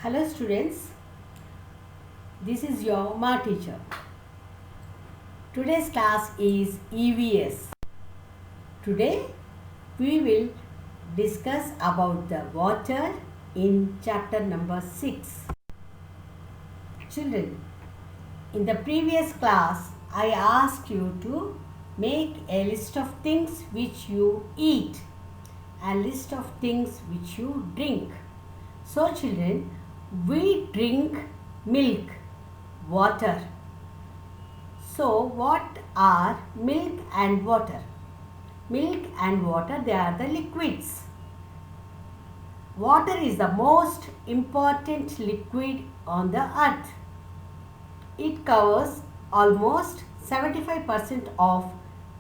Hello students, this is your Ma teacher. Today's class is EVS. Today we will discuss about the water in chapter number 6. Children, in the previous class I asked you to make a list of things which you eat and list of things which you drink. So children, we drink milk, water. So what are milk and water? Milk and water, they are the liquids. Water is the most important liquid on the earth. It covers almost 75% of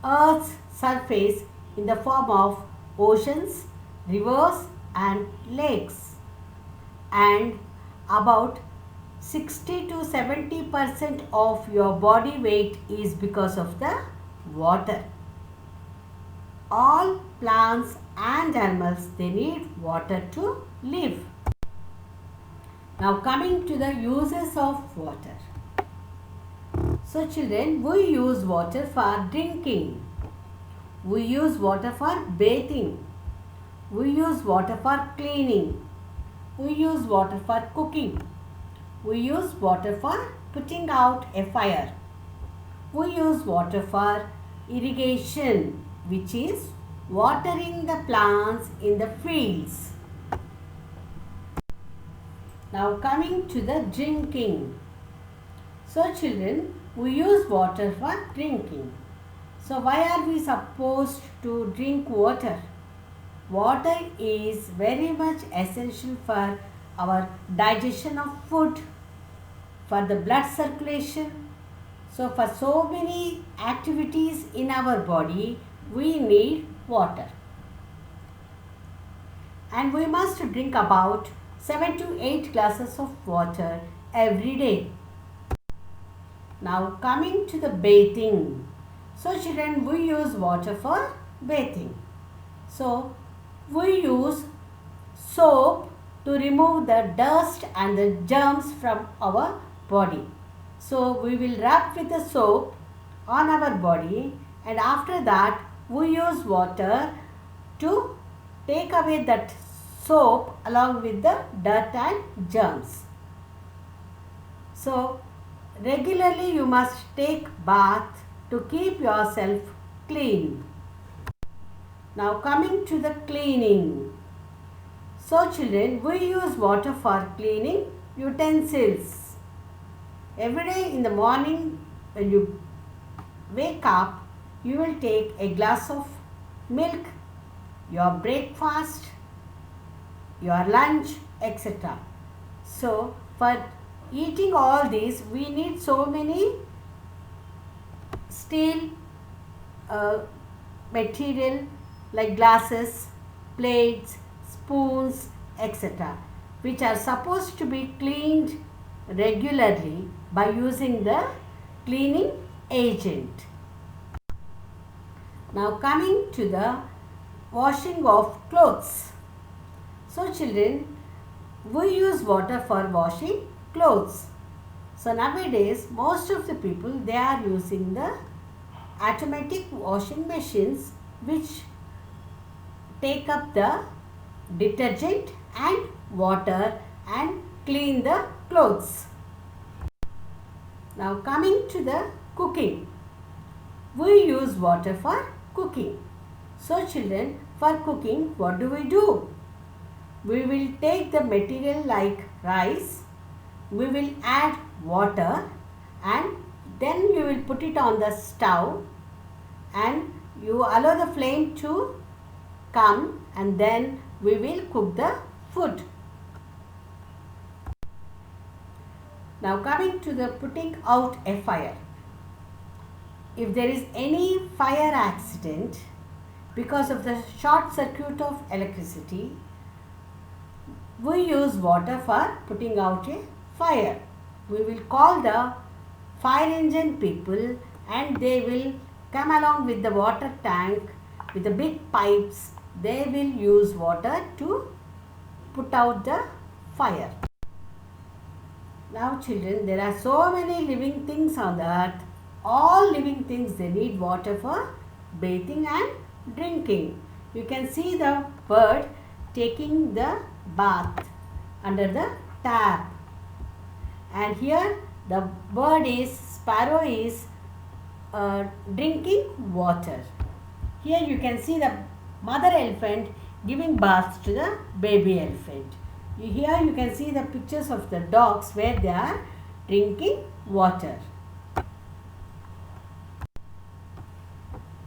Earth's surface in the form of oceans, rivers and lakes. And about 60 to 70% of your body weight is because of the water. All plants and animals, they need water to live. Now coming to the uses of water. So children, we use water for drinking. We use water for bathing. We use water for cleaning. We use water for cooking. We use water for putting out a fire. We use water for irrigation, which is watering the plants in the fields. Now coming to the drinking. So children, we use water for drinking. So why are we supposed to drink water? Water is very much essential for our digestion of food, for the blood circulation. So for so many activities in our body, we need water. And we must drink about 7 to 8 glasses of water every day. Now coming to the bathing. So children, we use water for bathing. So we use soap to remove the dust and the germs from our body. So we will rub with the soap on our body, and after that we use water to take away that soap along with the dirt and germs. So regularly you must take bath to keep yourself clean. Now coming to the cleaning. So children, we use water for cleaning utensils. Every day in the morning when you wake up, you will take a glass of milk, your breakfast, your lunch, etc. So for eating all these, we need so many steel material like glasses, plates, spoons, etc., which are supposed to be cleaned regularly by using the cleaning agent. Now coming to the washing of clothes. So children, we use water for washing clothes. So nowadays most of the people, they are using the automatic washing machines which take up the detergent and water and clean the clothes. Now coming to the cooking. We use water for cooking. So children, for cooking, what do? We will take the material like rice, we will add water, and then you will put it on the stove and you allow the flame to come, and then we will cook the food. Now coming to the putting out a fire. If there is any fire accident because of the short circuit of electricity, we use water for putting out a fire. We will call the fire engine people, and they will come along with the water tank with the big pipes. They will use water to put out the fire. Now children, there are so many living things on the earth. All living things, they need water for bathing and drinking. You can see the bird taking the bath under the tap. And here the sparrow is drinking water. Here you can see the mother elephant giving bath to the baby elephant. Here you can see the pictures of the dogs where they are drinking water.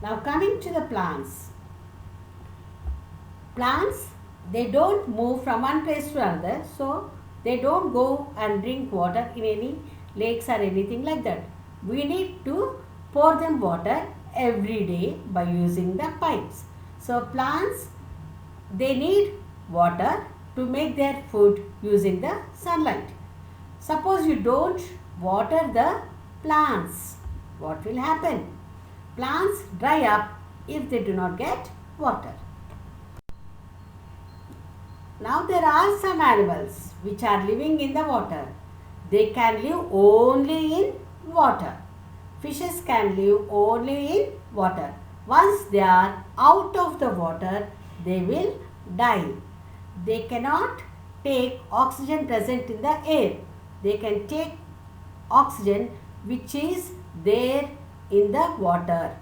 Now coming to the plants. Plants, they don't move from one place to another, so they don't go and drink water in any lakes or anything like that. We need to pour them water every day by using the pipes. So plants, they need water to make their food using the sunlight. Suppose you don't water the plants, what will happen? Plants dry up if they do not get water. Now there are some animals which are living in the water. They can live only in water. Fishes can live only in water. Once they are out of the water, they will die. They cannot take oxygen present in the air. They can take oxygen which is there in the water.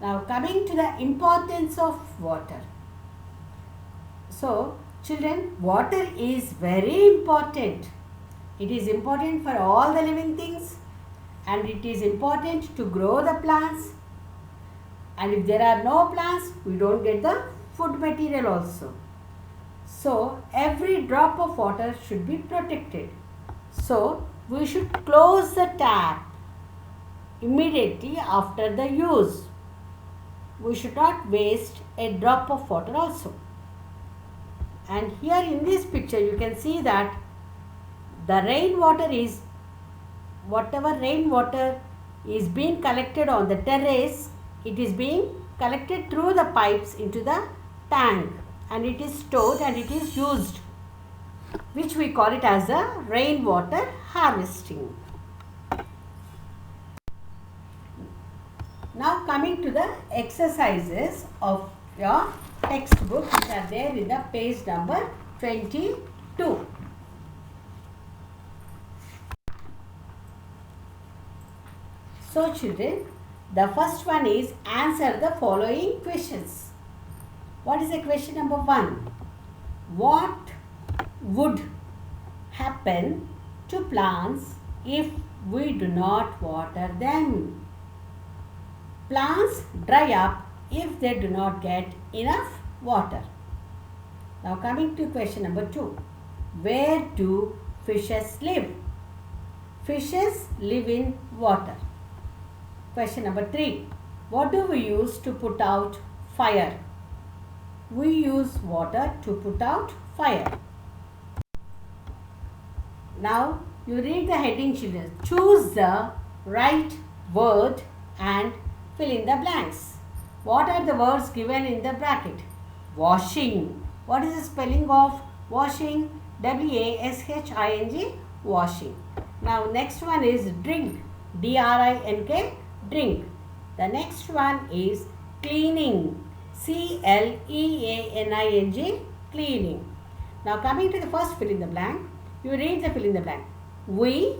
Now coming to the importance of water. So children, water is very important. It is important for all the living things, and it is important to grow the plants. And if there are no plants, we don't get the food material also. So every drop of water should be protected. So we should close the tap immediately after the use. We should not waste a drop of water also. And here in this picture you can see that the rainwater is, whatever rainwater is being collected on the terrace, it is being collected through the pipes into the tank, and it is stored and it is used, which we call it as the rainwater harvesting. Now coming to the exercises of your textbook which are there in the page number 22. So children, the first one is answer the following questions. What is the question number 1? What would happen to plants if we do not water them? Plants dry up if they do not get enough water. Now coming to question number 2. Where do fishes live? Fishes live in water. Question number 3. What do we use to put out fire? We use water to put out fire. Now you read the heading, children. Choose the right word and fill in the blanks. What are the words given in the bracket? Washing. What is the spelling of washing? W-A-S-H-I-N-G, washing. Now next one is drink. D-R-I-N-K, drink. The next one is cleaning. C-L-E-A-N-I-N-G, cleaning. Now coming to the first fill in the blank, you read the fill in the blank. We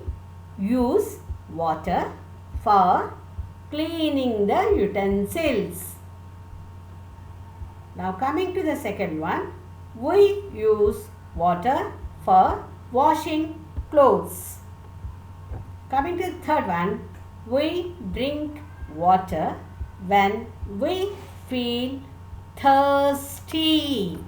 use water for cleaning the utensils. Now coming to the second one, we use water for washing clothes. Coming to the third one, we drink water when we feel thirsty.